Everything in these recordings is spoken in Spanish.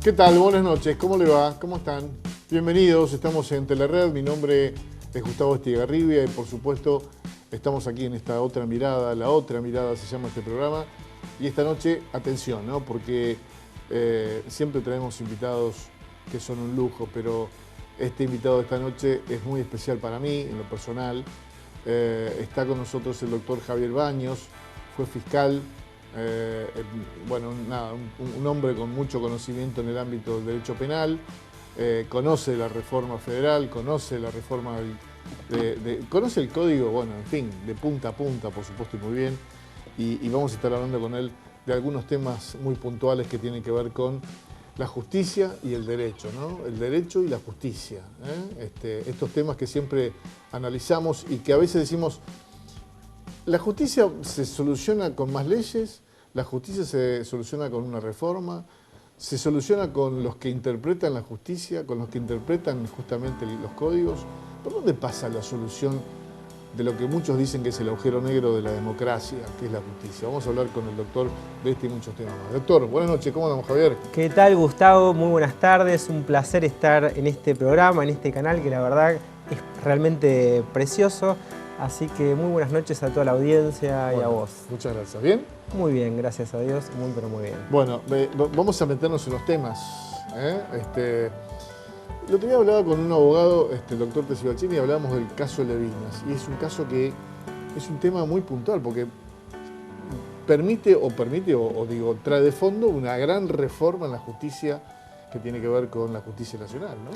¿Qué tal? Buenas noches. ¿Cómo le va? ¿Cómo están? Bienvenidos. Estamos en Telered. Mi nombre es Gustavo Estigarribia y, por supuesto, estamos aquí en esta otra mirada. La otra mirada se llama este programa. Y esta noche, atención, ¿no? Porque siempre traemos invitados que son un lujo, pero este invitado de esta noche es muy especial para mí, en lo personal. Está con nosotros el doctor Javier Baños, fue fiscal. Bueno, nada, un hombre con mucho conocimiento en el ámbito del derecho penal, conoce la reforma federal, conoce la reforma, conoce el código, bueno, en fin, de punta a punta, por supuesto, y muy bien, y vamos a estar hablando con él de algunos temas muy puntuales que tienen que ver con la justicia y el derecho, ¿no? El derecho y la justicia, estos temas que siempre analizamos y que a veces decimos: la justicia se soluciona con más leyes, la justicia se soluciona con una reforma, se soluciona con los que interpretan la justicia, con los que interpretan justamente los códigos. ¿Por dónde pasa la solución de lo que muchos dicen que es el agujero negro de la democracia, que es la justicia? Vamos a hablar con el doctor de este y muchos temas más. Doctor, buenas noches, ¿cómo andamos, Javier? ¿Qué tal, Gustavo? Muy buenas tardes, un placer estar en este programa, en este canal que la verdad es realmente precioso. Así que muy buenas noches a toda la audiencia y a vos. Muchas gracias. ¿Bien? Muy bien, gracias a Dios, pero muy bien. Bueno, vamos a meternos en los temas. El otro día hablaba con un abogado, el doctor Tesibachini, y hablábamos del caso Levinas. Y es un caso que es un tema muy puntual, porque trae de fondo una gran reforma en la justicia que tiene que ver con la justicia nacional, ¿no?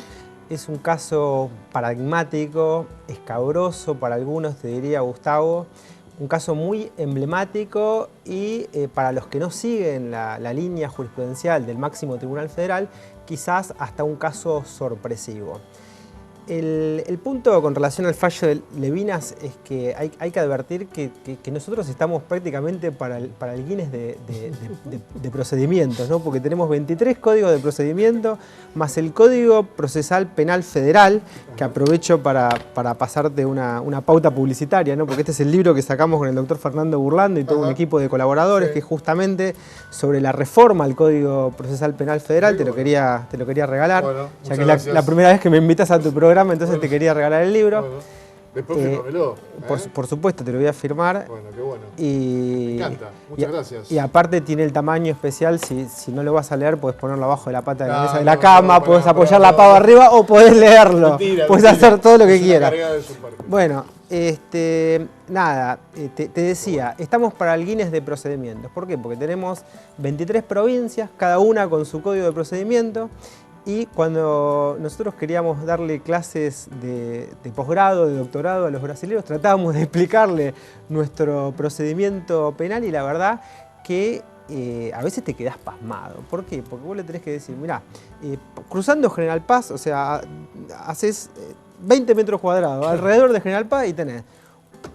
Es un caso paradigmático, escabroso para algunos, te diría, Gustavo. Un caso muy emblemático y para los que no siguen la línea jurisprudencial del máximo Tribunal Federal, quizás hasta un caso sorpresivo. El punto con relación al fallo de Levinas es que hay que advertir que nosotros estamos prácticamente para el Guinness de procedimientos, ¿no? Porque tenemos 23 códigos de procedimiento más el Código Procesal Penal Federal, que aprovecho para pasarte una pauta publicitaria, ¿no? Porque este es el libro que sacamos con el doctor Fernando Burlando y todo un equipo de colaboradores, que es justamente sobre la reforma al Código Procesal Penal Federal. Te lo quería regalar, bueno, ya que es la primera vez que me invitas a tu programa. Entonces bueno, te quería regalar el libro. Bueno, después fírmamelo. Por supuesto, te lo voy a firmar. Bueno, qué bueno. Me encanta, muchas gracias. Y aparte tiene el tamaño especial, si no lo vas a leer, puedes ponerlo abajo de la pata de la mesa de la cama, puedes apoyar la pava arriba o podés leerlo. Puedes hacer todo lo que quieras. Bueno, nada, te decía, estamos para el Guinness de procedimientos. ¿Por qué? Porque tenemos 23 provincias, cada una con su código de procedimiento. Y cuando nosotros queríamos darle clases de posgrado, de doctorado a los brasileños, tratábamos de explicarle nuestro procedimiento penal y la verdad que a veces te quedás pasmado. ¿Por qué? Porque vos le tenés que decir, mirá, cruzando General Paz, o sea, haces 20 metros cuadrados alrededor de General Paz y tenés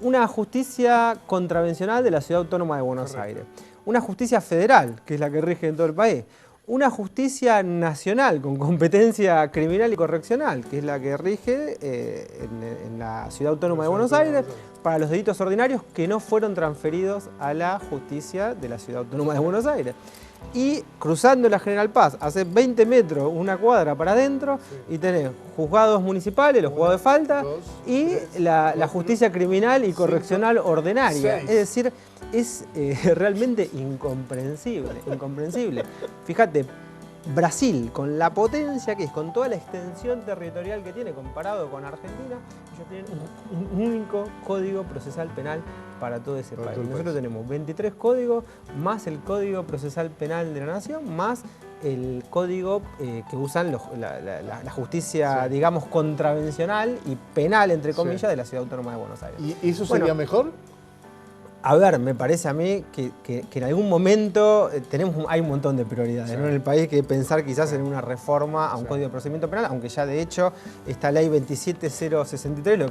una justicia contravencional de la Ciudad Autónoma de Buenos Aires, una justicia federal, que es la que rige en todo el país, una justicia nacional con competencia criminal y correccional, que es la que rige en la Ciudad Autónoma de Buenos Aires para los delitos ordinarios que no fueron transferidos a la justicia de la Ciudad Autónoma de Buenos Aires. Y cruzando la General Paz, haces 20 metros, una cuadra para adentro, y tenés juzgados municipales, los juzgados de falta, y la justicia criminal y correccional ordinaria. Es decir, es realmente incomprensible. Fíjate, Brasil, con la potencia que es, con toda la extensión territorial que tiene comparado con Argentina, ellos tienen un único código procesal penal para todo ese país. Nosotros tenemos 23 códigos, más el Código Procesal Penal de la Nación, más el código que usan la justicia, digamos, contravencional y penal, entre comillas, de la Ciudad Autónoma de Buenos Aires. ¿Y eso sería mejor? A ver, me parece a mí que en algún momento hay un montón de prioridades, ¿no? En el país, que pensar quizás en una reforma a un código de procedimiento penal, aunque ya de hecho esta ley 27063 lo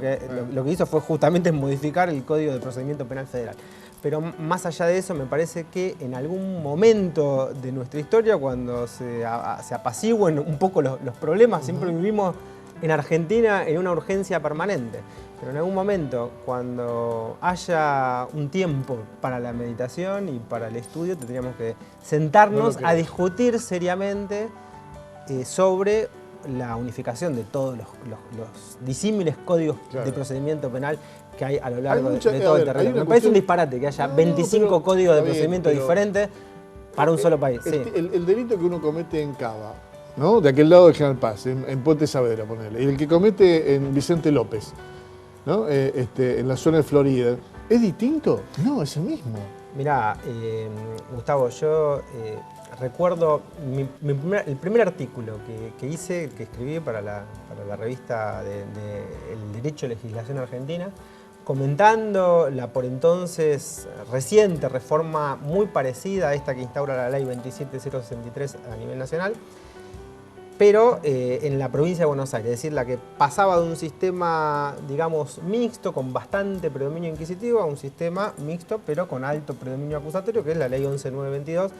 que hizo fue justamente modificar el Código de Procedimiento Penal Federal. Pero más allá de eso, me parece que en algún momento de nuestra historia, cuando se apacigüen un poco los problemas, siempre vivimos en Argentina en una urgencia permanente. Pero en algún momento, cuando haya un tiempo para la meditación y para el estudio, tendríamos que sentarnos a discutir seriamente sobre la unificación de todos los disímiles códigos de procedimiento penal que hay a lo largo de todo el territorio. Me parece un disparate que haya 25 códigos de procedimiento diferentes para un solo país. El delito que uno comete en Cava, ¿no? De aquel lado de General Paz, en Puente Saavedra, ponele, y el que comete en Vicente López, ¿no? En la zona de Florida, ¿es distinto? No, es el mismo. Mirá, Gustavo, yo recuerdo el primer artículo que hice, que escribí para la revista El Derecho de Legislación Argentina, comentando la por entonces reciente reforma muy parecida a esta que instaura la ley 27063 a nivel nacional, pero en la provincia de Buenos Aires, es decir, la que pasaba de un sistema, digamos, mixto, con bastante predominio inquisitivo, a un sistema mixto, pero con alto predominio acusatorio, que es la ley 11922,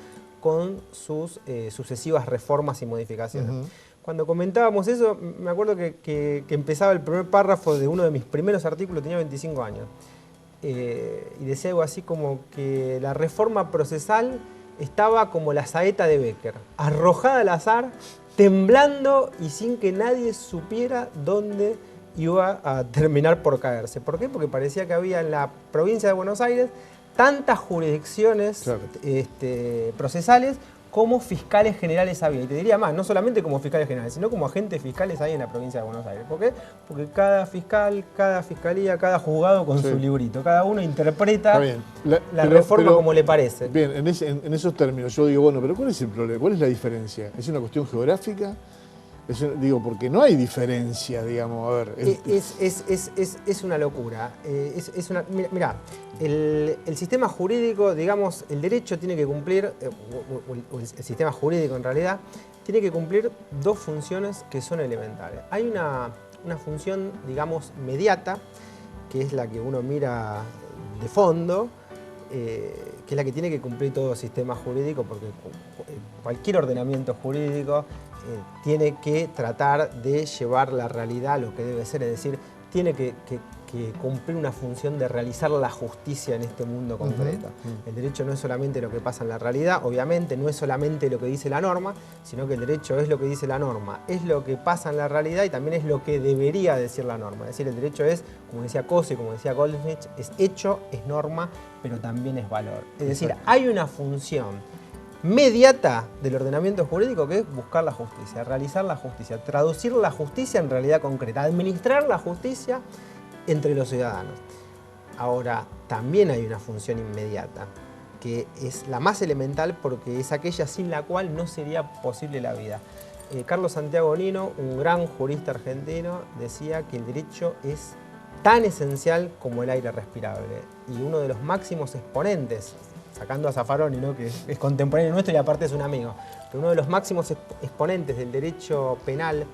con sus sucesivas reformas y modificaciones. Cuando comentábamos eso, me acuerdo que empezaba el primer párrafo de uno de mis primeros artículos, tenía 25 años, y decía algo así como que la reforma procesal estaba como la saeta de Becker, arrojada al azar, temblando y sin que nadie supiera dónde iba a terminar por caerse. ¿Por qué? Porque parecía que había en la provincia de Buenos Aires tantas jurisdicciones procesales como fiscales generales había. Y te diría más, no solamente como fiscales generales, sino como agentes fiscales hay en la provincia de Buenos Aires. ¿Por qué? Porque cada fiscal, cada fiscalía, cada juzgado con su librito. Cada uno interpreta la reforma como le parece. Bien, en esos términos yo digo, bueno, pero ¿cuál es el problema? ¿Cuál es la diferencia? ¿Es una cuestión geográfica? Digo, porque no hay diferencia, digamos, a ver. Es una locura. Mirá, el sistema jurídico, digamos, el derecho tiene que cumplir, el sistema jurídico en realidad, tiene que cumplir dos funciones que son elementales. Hay una función, digamos, mediata, que es la que uno mira de fondo, que es la que tiene que cumplir todo sistema jurídico, porque cualquier ordenamiento jurídico tiene que tratar de llevar la realidad a lo que debe ser, es decir, tiene que cumplir una función de realizar la justicia en este mundo concreto. El derecho no es solamente lo que pasa en la realidad, obviamente, no es solamente lo que dice la norma, sino que el derecho es lo que dice la norma, es lo que pasa en la realidad y también es lo que debería decir la norma. Es decir, el derecho es, como decía Coase, como decía Goldschmidt, es hecho, es norma, pero también es valor. Es decir, hay una función mediata del ordenamiento jurídico que es buscar la justicia, realizar la justicia, traducir la justicia en realidad concreta, administrar la justicia entre los ciudadanos. Ahora, también hay una función inmediata, que es la más elemental porque es aquella sin la cual no sería posible la vida. Carlos Santiago Nino, un gran jurista argentino, decía que el derecho es tan esencial como el aire respirable. Y uno de los máximos exponentes, sacando a Zaffaroni, ¿no?, que es contemporáneo nuestro y aparte es un amigo, pero uno de los máximos exponentes del derecho penal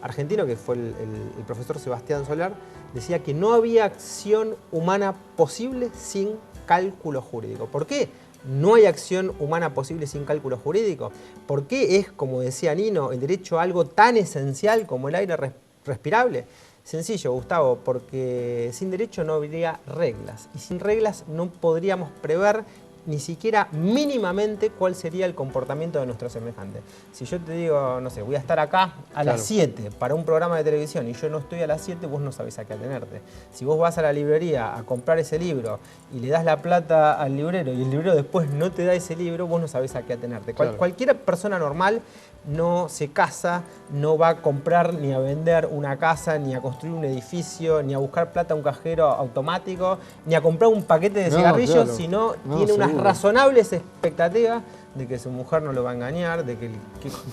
argentino, que fue el profesor Sebastián Solar, decía que no había acción humana posible sin cálculo jurídico. ¿Por qué no hay acción humana posible sin cálculo jurídico? ¿Por qué es, como decía Nino, el derecho algo tan esencial como el aire respirable? Sencillo, Gustavo, porque sin derecho no habría reglas y sin reglas no podríamos prever ni siquiera mínimamente cuál sería el comportamiento de nuestro semejante. Si yo te digo, no sé, voy a estar acá a las 7 para un programa de televisión y yo no estoy a las 7, vos no sabés a qué atenerte. Si vos vas a la librería a comprar ese libro y le das la plata al librero y el librero después no te da ese libro, vos no sabés a qué atenerte. Cualquier persona normal no se casa, no va a comprar ni a vender una casa, ni a construir un edificio, ni a buscar plata a un cajero automático, ni a comprar un paquete de cigarrillos, sino tiene unas razonables expectativas de que su mujer no lo va a engañar, de que el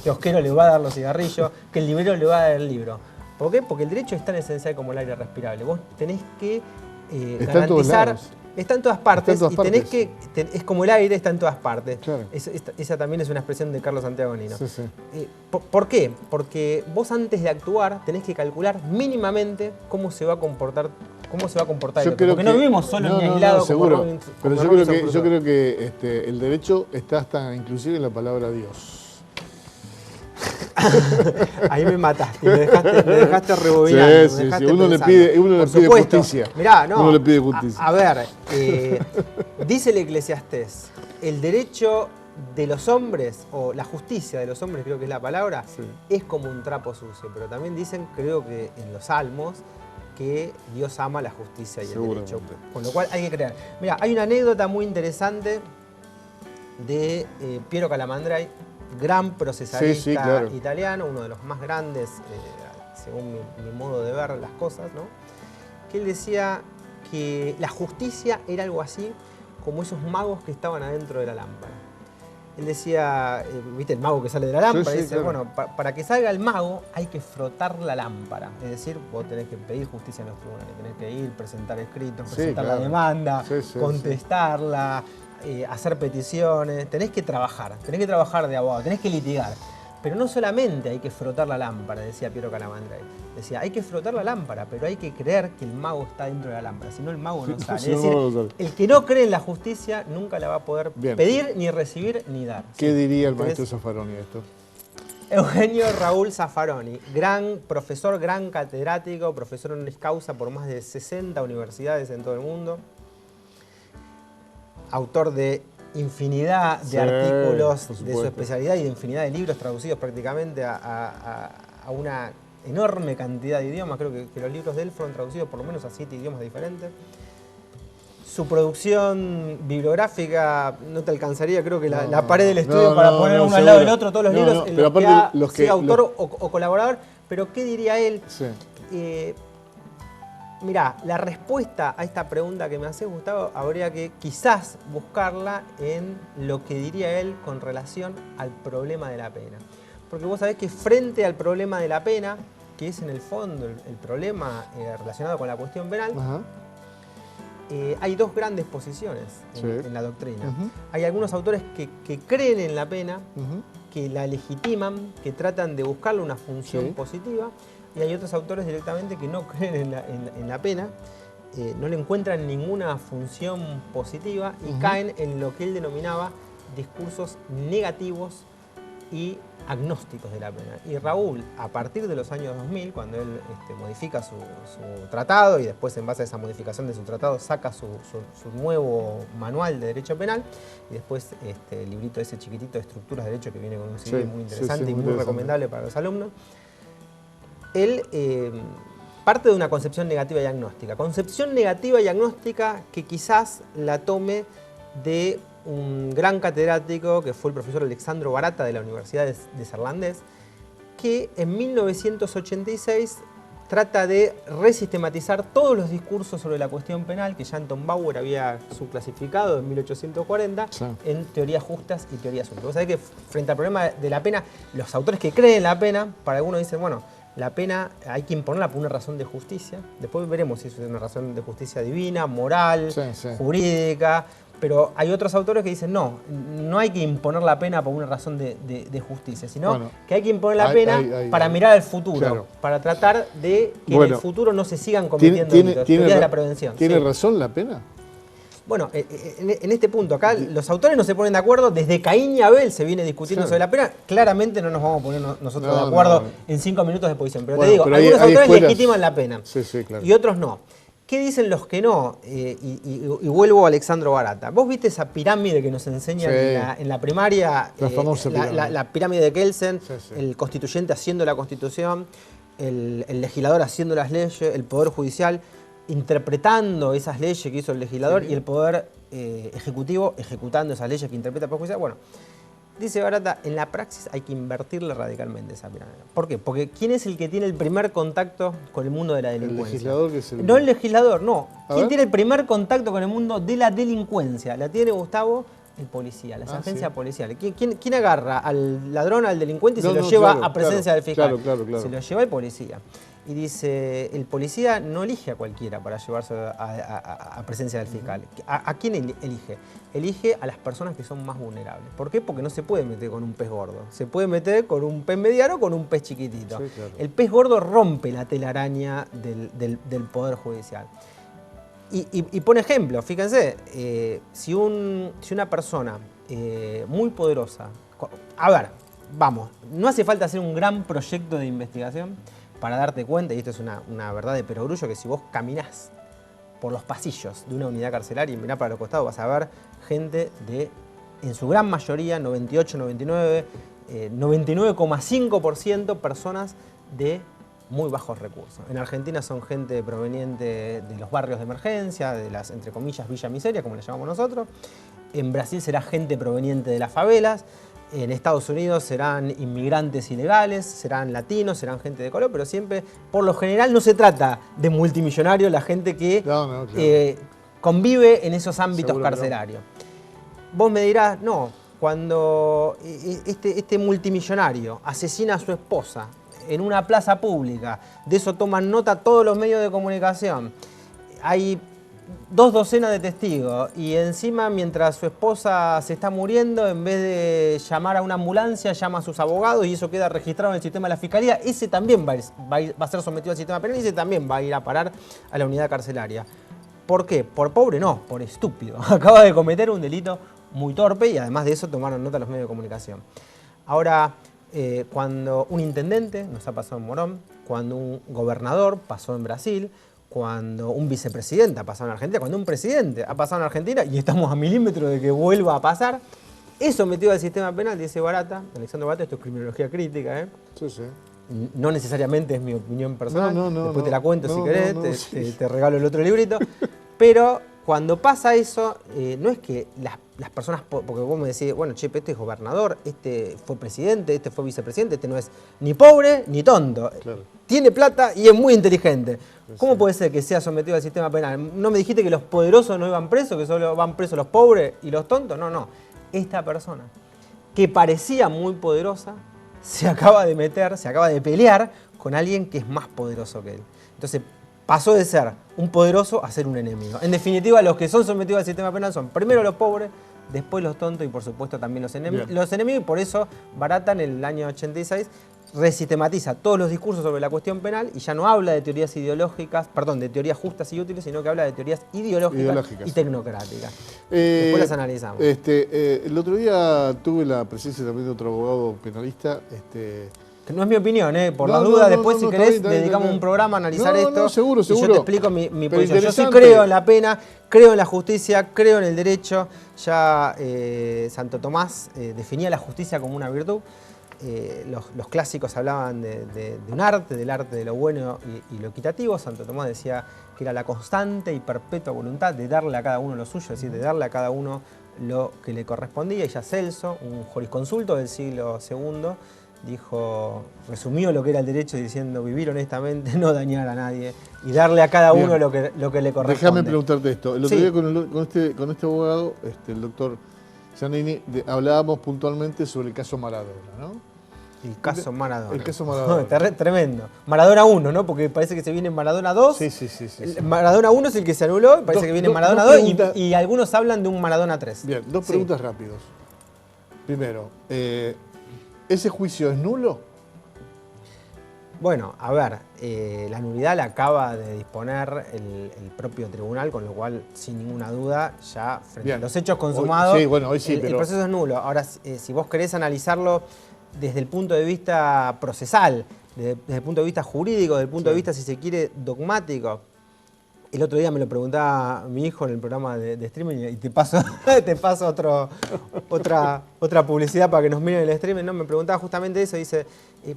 kiosquero le va a dar los cigarrillos, que el librero le va a dar el libro. ¿Por qué? Porque el derecho es tan esencial como el aire respirable. Vos tenés que garantizar... Está en todas partes y tenés que... es como el aire, está en todas partes. Claro. Esa también es una expresión de Carlos Santiago Nino. Sí, sí. ¿Por qué? Porque vos antes de actuar tenés que calcular mínimamente cómo se va a comportar el otro. Porque no vivimos solos ni aislados. Seguro. Pero yo creo que el derecho está hasta inclusive en la palabra Dios. Ahí me mataste, me dejaste rebobinar. Sí. Uno le pide justicia. Mirá, no. Uno le pide justicia. A ver, dice el Eclesiastés, el derecho de los hombres, o la justicia de los hombres, creo que es la palabra, sí, es como un trapo sucio. Pero también dicen, creo que en los Salmos, que Dios ama la justicia y el derecho. Con lo cual hay que creer. Mira, hay una anécdota muy interesante de Piero Calamandrei, gran procesalista sí, claro, italiano, uno de los más grandes, según mi modo de ver las cosas, ¿no? Que él decía que la justicia era algo así como esos magos que estaban adentro de la lámpara. Él decía, ¿viste el mago que sale de la lámpara? Sí, Dice, claro. bueno, para que salga el mago hay que frotar la lámpara. Es decir, vos tenés que pedir justicia en los tribunales, tenés que ir, presentar escritos, presentar la demanda, contestarla, hacer peticiones, tenés que trabajar de abogado, tenés que litigar. Pero no solamente hay que frotar la lámpara, decía Piero Calamandrei. Decía, hay que frotar la lámpara, pero hay que creer que el mago está dentro de la lámpara, si no el mago no sale. Es decir, el que no cree en la justicia nunca la va a poder pedir, ni recibir, ni dar. ¿Qué diría el maestro Zaffaroni de esto? Eugenio Raúl Zaffaroni, gran profesor, gran catedrático, profesor honoris causa por más de 60 universidades en todo el mundo. Autor de infinidad de artículos de su especialidad y de infinidad de libros traducidos prácticamente a una enorme cantidad de idiomas. Creo que los libros de él fueron traducidos por lo menos a 7 idiomas diferentes. Su producción bibliográfica no te alcanzaría, creo que la pared del estudio para poner uno al lado del otro, todos los libros en los que ha sido autor o colaborador. Pero ¿qué diría él? Sí. Mirá, la respuesta a esta pregunta que me haces, Gustavo, habría que quizás buscarla en lo que diría él con relación al problema de la pena. Porque vos sabés que frente al problema de la pena, que es en el fondo el problema relacionado con la cuestión penal, hay dos grandes posiciones en la doctrina. Hay algunos autores que creen en la pena, que la legitiman, que tratan de buscarle una función positiva, y hay otros autores directamente que no creen en la pena, no le encuentran ninguna función positiva y caen en lo que él denominaba discursos negativos y agnósticos de la pena. Y Raúl, a partir de los años 2000, cuando él modifica su tratado y después en base a esa modificación de su tratado saca su nuevo manual de derecho penal y después el librito ese chiquitito de estructuras de derecho que viene con un CD muy interesante y muy recomendable para los alumnos, él parte de una concepción negativa y agnóstica. Concepción negativa y agnóstica que quizás la tome de un gran catedrático que fue el profesor Alexandro Barata de la Universidad de Cerlandés, que en 1986 trata de resistematizar todos los discursos sobre la cuestión penal que Janton Bauer había subclasificado en 1840 en teorías justas y teorías útiles. Vos sabés que frente al problema de la pena, los autores que creen en la pena, para algunos dicen, bueno, la pena hay que imponerla por una razón de justicia. Después veremos si eso es una razón de justicia divina, moral, jurídica. Pero hay otros autores que dicen, no hay que imponer la pena por una razón de justicia, sino que hay que imponer la pena para mirar al futuro, para tratar de que en el futuro no se sigan cometiendo delitos. Teoría de la prevención. ¿Tiene razón la pena? Bueno, en este punto acá los autores no se ponen de acuerdo. Desde Caín y Abel se viene discutiendo sobre la pena. Claramente no nos vamos a poner nosotros de acuerdo en 5 minutos de posición. Pero te digo, algunos autores legitiman la pena y otros no. ¿Qué dicen los que no? Y vuelvo a Alexandro Barata. ¿Vos viste esa pirámide que nos enseñan en la primaria? La famosa pirámide. La pirámide de Kelsen, el constituyente haciendo la constitución, el legislador haciendo las leyes, el poder judicial interpretando esas leyes que hizo el legislador y el poder ejecutivo ejecutando esas leyes que interpreta el poder judicial. Bueno, dice Barata, en la praxis hay que invertirle radicalmente esa pirámide. ¿Por qué? Porque ¿quién es el que tiene el primer contacto con el mundo de la delincuencia? El legislador, que es el... No el legislador, no. ¿Quién tiene el primer contacto con el mundo de la delincuencia? La tiene, Gustavo, el policía, las agencias policiales. ¿Quién agarra al ladrón, al delincuente y se lo lleva a presencia del fiscal? Claro. Se lo lleva el policía. Y dice, el policía no elige a cualquiera para llevarse a presencia del fiscal. ¿A quién elige? Elige a las personas que son más vulnerables. ¿Por qué? Porque no se puede meter con un pez gordo. Se puede meter con un pez mediano o con un pez chiquitito. Sí, claro. El pez gordo rompe la telaraña del Poder Judicial. Y pone ejemplo, fíjense, si una persona muy poderosa... A ver, vamos, no hace falta hacer un gran proyecto de investigación para darte cuenta, y esto es una verdad de perogrullo, que si vos caminás por los pasillos de una unidad carcelaria y mirás para los costados, vas a ver gente de en su gran mayoría, 98, 99, 99,5% personas de muy bajos recursos. En Argentina son gente proveniente de los barrios de emergencia, de las, entre comillas, Villa Miseria, como le llamamos nosotros. En Brasil será gente proveniente de las favelas. En Estados Unidos serán inmigrantes ilegales, serán latinos, serán gente de color, pero siempre, por lo general, no se trata de multimillonarios, la gente que claro. Convive en esos ámbitos carcelarios. Vos me dirás, no, cuando este multimillonario asesina a su esposa en una plaza pública, de eso toman nota todos los medios de comunicación, hay 2 docenas de testigos y encima mientras su esposa se está muriendo, en vez de llamar a una ambulancia, llama a sus abogados y eso queda registrado en el sistema de la fiscalía, ese también va a ser sometido al sistema penal y ese también va a ir a parar a la unidad carcelaria. ¿Por qué? Por pobre no, por estúpido. Acaba de cometer un delito muy torpe y además de eso tomaron nota los medios de comunicación. Ahora, cuando un intendente, nos ha pasado en Morón, cuando un gobernador pasó en Brasil, cuando un vicepresidente ha pasado en Argentina, cuando un presidente ha pasado en Argentina y estamos a milímetros de que vuelva a pasar, es sometido al sistema penal, dice Barata, Alexandro Barata, esto es criminología crítica, Sí, sí. No necesariamente es mi opinión personal, después te la cuento si querés, te regalo el otro librito, pero cuando pasa eso, no es que las personas, porque vos me decís, bueno, che, este es gobernador, este fue presidente, este fue vicepresidente, este no es ni pobre ni tonto, claro. Tiene plata y es muy inteligente. ¿Cómo puede ser que sea sometido al sistema penal? ¿No me dijiste que los poderosos no iban presos, que solo van presos los pobres y los tontos? No. Esta persona, que parecía muy poderosa, se acaba de pelear con alguien que es más poderoso que él. Entonces, pasó de ser un poderoso a ser un enemigo. En definitiva, los que son sometidos al sistema penal son primero los pobres, después los tontos y por supuesto también los enemigos. Bien. Los enemigos, y por eso Barata en el año 86 resistematiza todos los discursos sobre la cuestión penal y ya no habla de teorías ideológicas, perdón, de teorías justas y útiles, sino que habla de teorías ideológicas. Y tecnocráticas. Después las analizamos. El otro día tuve la presencia también de otro abogado penalista. Que no es mi opinión, por la duda, después si querés dedicamos un programa a analizar esto. Seguro. Y yo te explico mi posición. Yo sí creo en la pena, creo en la justicia, creo en el derecho. Ya Santo Tomás definía la justicia como una virtud. Los clásicos hablaban de un arte, del arte de lo bueno y lo equitativo. Santo Tomás decía que era la constante y perpetua voluntad de darle a cada uno lo suyo, es decir, de darle a cada uno lo que le correspondía. Y ya Celso, un jurisconsulto del siglo II, resumió lo que era el derecho diciendo vivir honestamente, no dañar a nadie y darle a cada uno lo que le corresponde. Déjame preguntarte esto. El otro día con este abogado, el doctor Giannini, hablábamos puntualmente sobre el caso Maradona, ¿no? El caso Maradona. El caso Maradona. Tremendo. Maradona 1, ¿no? Porque parece que se viene Maradona 2. Sí. Maradona 1 es el que se anuló, parece que viene Maradona 2 y algunos hablan de un Maradona 3. Bien, dos preguntas rápidos. Primero, ¿ese juicio es nulo? Bueno, a ver, la nulidad la acaba de disponer el propio tribunal, con lo cual, sin ninguna duda, ya frente a los hechos consumados, hoy sí, el proceso es nulo. Ahora, si vos querés analizarlo desde el punto de vista procesal, desde el punto de vista jurídico, desde el punto de vista, si se quiere, dogmático, el otro día me lo preguntaba mi hijo en el programa de streaming y te paso otra publicidad para que nos miren el streaming. No, me preguntaba justamente eso, dice,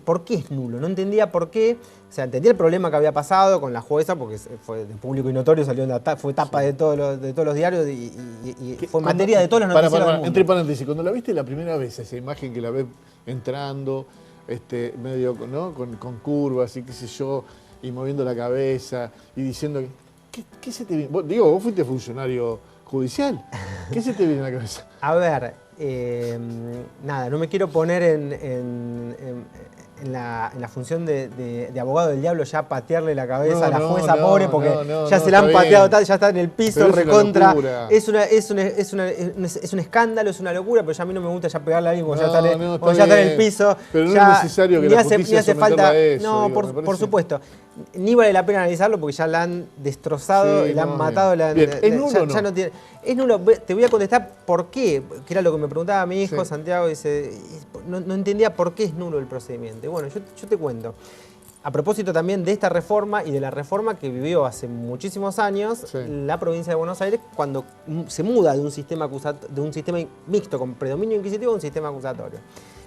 ¿por qué es nulo? No entendía por qué, o sea, entendía el problema que había pasado con la jueza, porque fue de público y notorio, fue tapa de todos los diarios y fue materia de todos los noticieros del mundo. Entre paréntesis, cuando la viste la primera vez, esa imagen que la ves entrando, medio, ¿no? con curvas y qué sé yo, y moviendo la cabeza y diciendo ¿Qué se te viene? Vos fuiste funcionario judicial. ¿Qué se te viene a la cabeza? A ver, nada, no me quiero poner en la función de abogado del diablo, ya patearle la cabeza a la jueza pobre, porque ya se la han pateado, ya está en el piso, recontra. Es un escándalo, es una locura, pero ya a mí no me gusta ya pegarle a alguien cuando ya está en el piso. Pero no es necesario que la justicia hace falta a eso. No, por supuesto. Ni vale la pena analizarlo porque ya la han destrozado, la han matado. ¿Es nulo o no? Ya no tiene, es nulo. Te voy a contestar por qué, que era lo que me preguntaba mi hijo Santiago. Dice, no entendía por qué es nulo el procedimiento. Bueno, yo te cuento. a propósito también de esta reforma y de la reforma que vivió hace muchísimos años la provincia de Buenos Aires cuando se muda de un sistema mixto con predominio inquisitivo a un sistema acusatorio.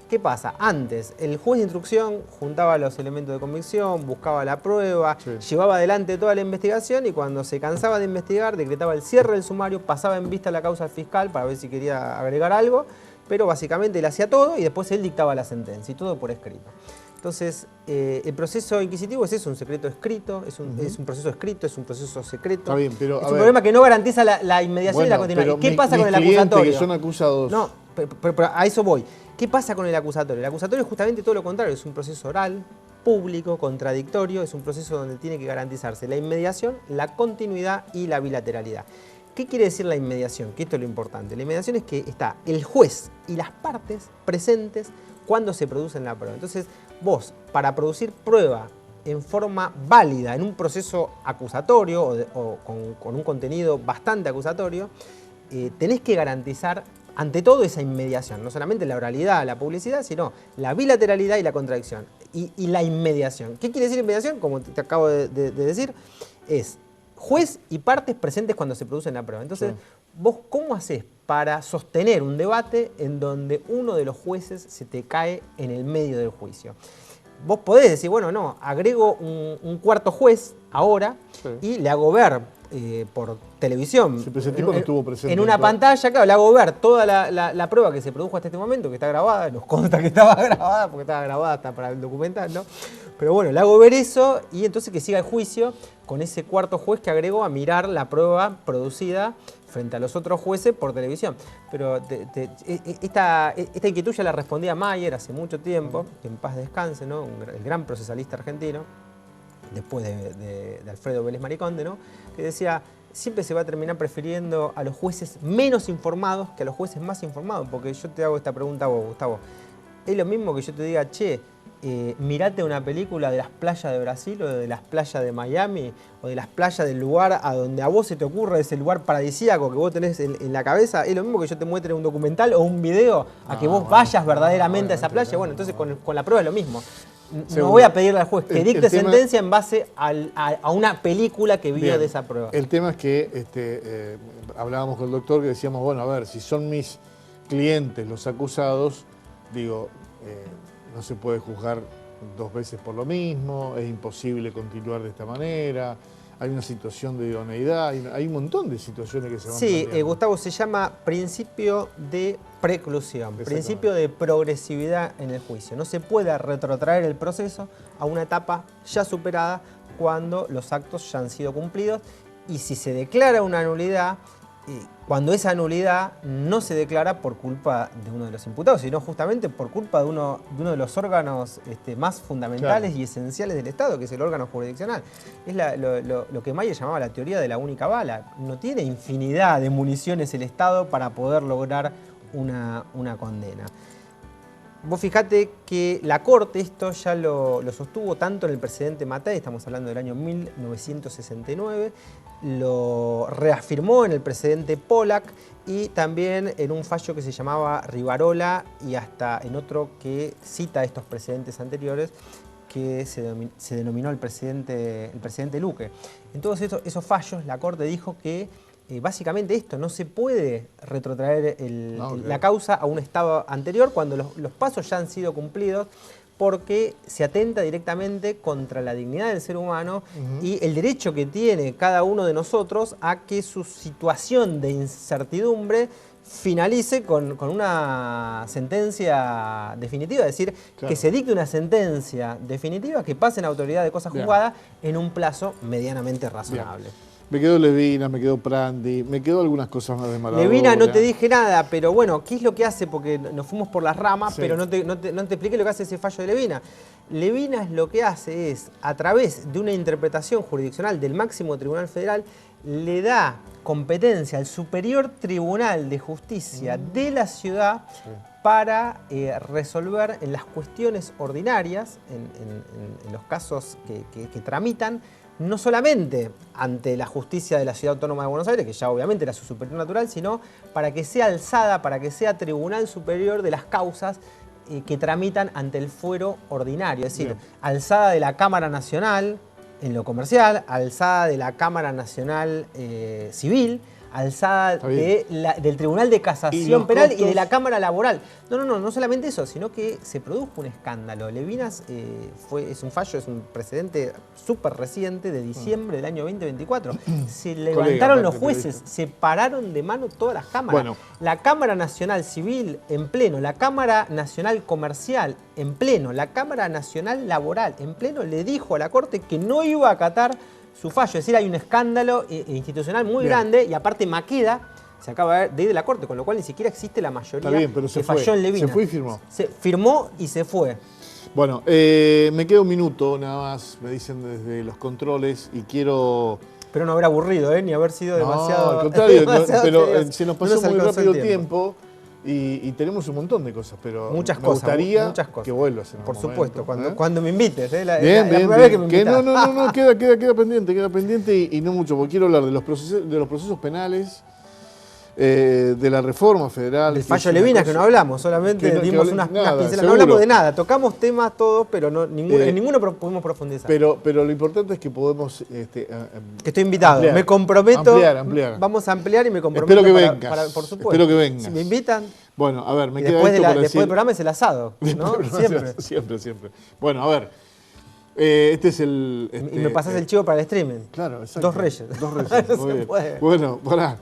¿Qué pasa? Antes, el juez de instrucción juntaba los elementos de convicción, buscaba la prueba, llevaba adelante toda la investigación y cuando se cansaba de investigar, decretaba el cierre del sumario, pasaba en vista la causa al fiscal para ver si quería agregar algo, pero básicamente él hacía todo y después él dictaba la sentencia y todo por escrito. Entonces, el proceso inquisitivo es eso, un secreto escrito, es un proceso escrito, es un proceso secreto. Está bien, pero, es un problema que no garantiza la inmediación y la continuidad. ¿Qué pasa con el acusatorio? Que son acusados. No, pero a eso voy. ¿Qué pasa con el acusatorio? El acusatorio es justamente todo lo contrario, es un proceso oral, público, contradictorio, es un proceso donde tiene que garantizarse la inmediación, la continuidad y la bilateralidad. ¿Qué quiere decir la inmediación? Que esto es lo importante. La inmediación es que está el juez y las partes presentes cuando se produce la prueba. Entonces, vos, para producir prueba en forma válida, en un proceso acusatorio o con un contenido bastante acusatorio, tenés que garantizar ante todo esa inmediación, no solamente la oralidad, la publicidad, sino la bilateralidad y la contradicción. Y la inmediación. ¿Qué quiere decir inmediación? Como te acabo de decir, es juez y partes presentes cuando se produce la prueba. Entonces, ¿vos cómo hacés para sostener un debate en donde uno de los jueces se te cae en el medio del juicio? Vos podés decir, bueno, no, agrego un cuarto juez ahora y le hago ver por televisión, sí, pero ese tipo no estuvo presente en una pantalla, claro, le hago ver toda la prueba que se produjo hasta este momento, que está grabada, nos consta que estaba grabada, porque estaba grabada hasta para el documental, ¿no? Pero bueno, le hago ver eso y entonces que siga el juicio con ese cuarto juez que agregó a mirar la prueba producida frente a los otros jueces por televisión. Pero esta inquietud ya la respondía Mayer hace mucho tiempo, que en paz descanse, ¿no? El gran procesalista argentino, después de Alfredo Vélez Mariconde, ¿no? Que decía, siempre se va a terminar prefiriendo a los jueces menos informados que a los jueces más informados. Porque yo te hago esta pregunta a vos, Gustavo. Es lo mismo que yo te diga, che, mirate una película de las playas de Brasil o de las playas de Miami o de las playas del lugar a donde a vos se te ocurre ese lugar paradisíaco que vos tenés en la cabeza. Es lo mismo que yo te muestre un documental o un video a que vos vayas verdaderamente a esa playa. Bueno, entonces con la prueba es lo mismo. No voy a pedirle al juez que dicte sentencia en base a una película que vio de esa prueba. El tema es que hablábamos con el doctor que decíamos, bueno, a ver, si son mis clientes los acusados, digo, no se puede juzgar dos veces por lo mismo, es imposible continuar de esta manera, hay una situación de idoneidad, hay un montón de situaciones que se van planteando. Sí, Gustavo, se llama principio de preclusión, principio de progresividad en el juicio. No se puede retrotraer el proceso a una etapa ya superada cuando los actos ya han sido cumplidos y si se declara una nulidad, cuando esa nulidad no se declara por culpa de uno de los imputados, sino justamente por culpa de uno de los órganos más fundamentales y esenciales del Estado, que es el órgano jurisdiccional. Es lo que Mayer llamaba la teoría de la única bala. No tiene infinidad de municiones el Estado para poder lograr una condena. Vos fijate que la Corte esto ya lo sostuvo tanto en el precedente Mattei, estamos hablando del año 1969, lo reafirmó en el precedente Pollack y también en un fallo que se llamaba Rivarola y hasta en otro que cita estos precedentes anteriores que se denominó el precedente Luque. En todos esos fallos la Corte dijo que básicamente esto, no se puede retrotraer la causa a un estado anterior cuando los pasos ya han sido cumplidos porque se atenta directamente contra la dignidad del ser humano y el derecho que tiene cada uno de nosotros a que su situación de incertidumbre finalice con una sentencia definitiva, es decir, que se dicte una sentencia definitiva que pase en autoridad de cosa juzgada en un plazo medianamente razonable. Me quedó Levina, me quedó Prandi, me quedó algunas cosas más de Maradona. Levina no te dije nada, pero bueno, ¿qué es lo que hace? Porque nos fuimos por las ramas, pero no te expliqué lo que hace ese fallo de Levina. Levina lo que hace es, a través de una interpretación jurisdiccional del máximo tribunal federal, le da competencia al Superior Tribunal de Justicia de la ciudad para resolver en las cuestiones ordinarias, en los casos que tramitan, no solamente ante la justicia de la Ciudad Autónoma de Buenos Aires, que ya obviamente era su superior natural, sino para que sea alzada, para que sea tribunal superior de las causas que tramitan ante el fuero ordinario, es decir, alzada de la Cámara Nacional en lo comercial, alzada de la Cámara Nacional Civil, alzada del Tribunal de Casación Penal y de la Cámara Laboral. No solamente eso, sino que se produjo un escándalo. Levinas es un fallo, es un precedente súper reciente de diciembre del año 2024. Se levantaron los jueces, se pararon de mano todas las cámaras. Bueno. La Cámara Nacional Civil en pleno, la Cámara Nacional Comercial en pleno, la Cámara Nacional Laboral en pleno le dijo a la Corte que no iba a acatar su fallo. Es decir, hay un escándalo institucional muy grande y aparte Maqueda se acaba de ir de la Corte, con lo cual ni siquiera existe la mayoría que falló en Levinas. Se fue y firmó. Se firmó y se fue. Bueno, me queda un minuto nada más, me dicen desde los controles y quiero... Pero no haber aburrido, ni haber sido demasiado... No, al contrario, pero se nos pasó muy rápido el tiempo. Y tenemos un montón de cosas, pero muchas me cosas, gustaría muchas cosas. Que vuelvas en Por algún supuesto, momento, cuando me invites. La bien, primera vez que me invitas. No, queda pendiente y no mucho, porque quiero hablar de los procesos penales, de la reforma federal. Del fallo Levinas, que no hablamos, solamente dimos unas pinceladas. No hablamos de nada, tocamos temas todos, pero en ninguno pudimos profundizar. Pero lo importante es que podemos... que estoy invitado, ampliar, me comprometo. Ampliar. Vamos a ampliar y me comprometo. Espero que vengas. Por supuesto. Espero que vengas. Si me invitan... Bueno, a ver, me queda después esto para decir... Después del programa es el asado, ¿no? Siempre. Bueno, a ver. Este es el... y me pasás el chivo para el streaming. Claro, exacto. Dos reyes. Muy bien. Bueno, pará.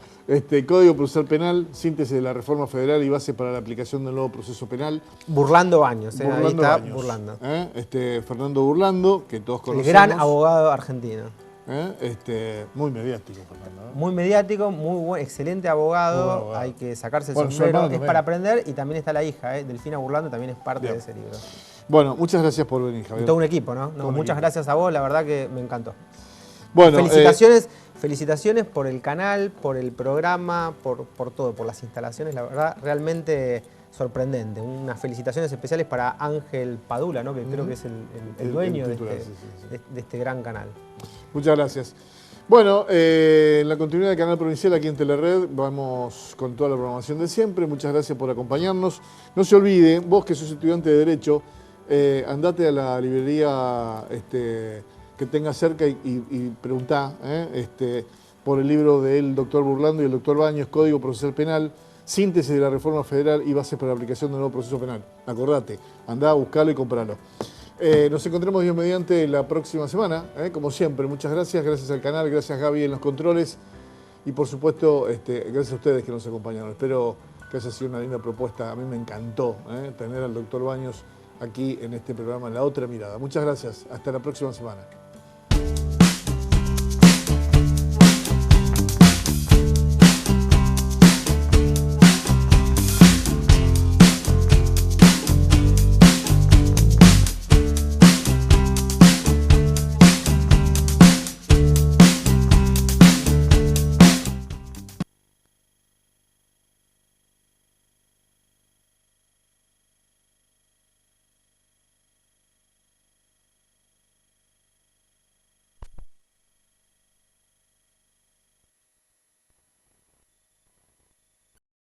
Código Procesal Penal, síntesis de la reforma federal y base para la aplicación del nuevo proceso penal. Burlando Baños, ahí está Burlando. Fernando Burlando, que todos conocemos. El gran abogado argentino. Muy mediático, Fernando. Muy mediático, muy buen, excelente abogado. Hay que sacarse el sombrero. Es para aprender y también está la hija, Delfina Burlando, también es parte de ese libro. Bueno, muchas gracias por venir, Javier. Y todo un equipo, ¿no? Muchas gracias a vos, la verdad que me encantó. Bueno, felicitaciones por el canal, por el programa, por todo, por las instalaciones, la verdad, realmente sorprendente. Unas felicitaciones especiales para Ángel Padula, ¿no? Que creo que es el dueño de este gran canal. Muchas gracias. Bueno, en la continuidad del canal provincial aquí en Telered, vamos con toda la programación de siempre. Muchas gracias por acompañarnos. No se olvide, vos que sos estudiante de Derecho, andate a la librería que tenga cerca y preguntá por el libro del doctor Burlando y el doctor Baños, Código Procesal Penal, síntesis de la reforma federal y bases para la aplicación del nuevo proceso penal. Acordate, andá a buscarlo y compralo. Nos encontramos Dios mediante la próxima semana, como siempre. Muchas gracias al canal, gracias Gaby en los controles y por supuesto gracias a ustedes que nos acompañaron. Espero que haya sido una linda propuesta. A mí me encantó tener al doctor Baños aquí en este programa, La Otra Mirada. Muchas gracias, hasta la próxima semana.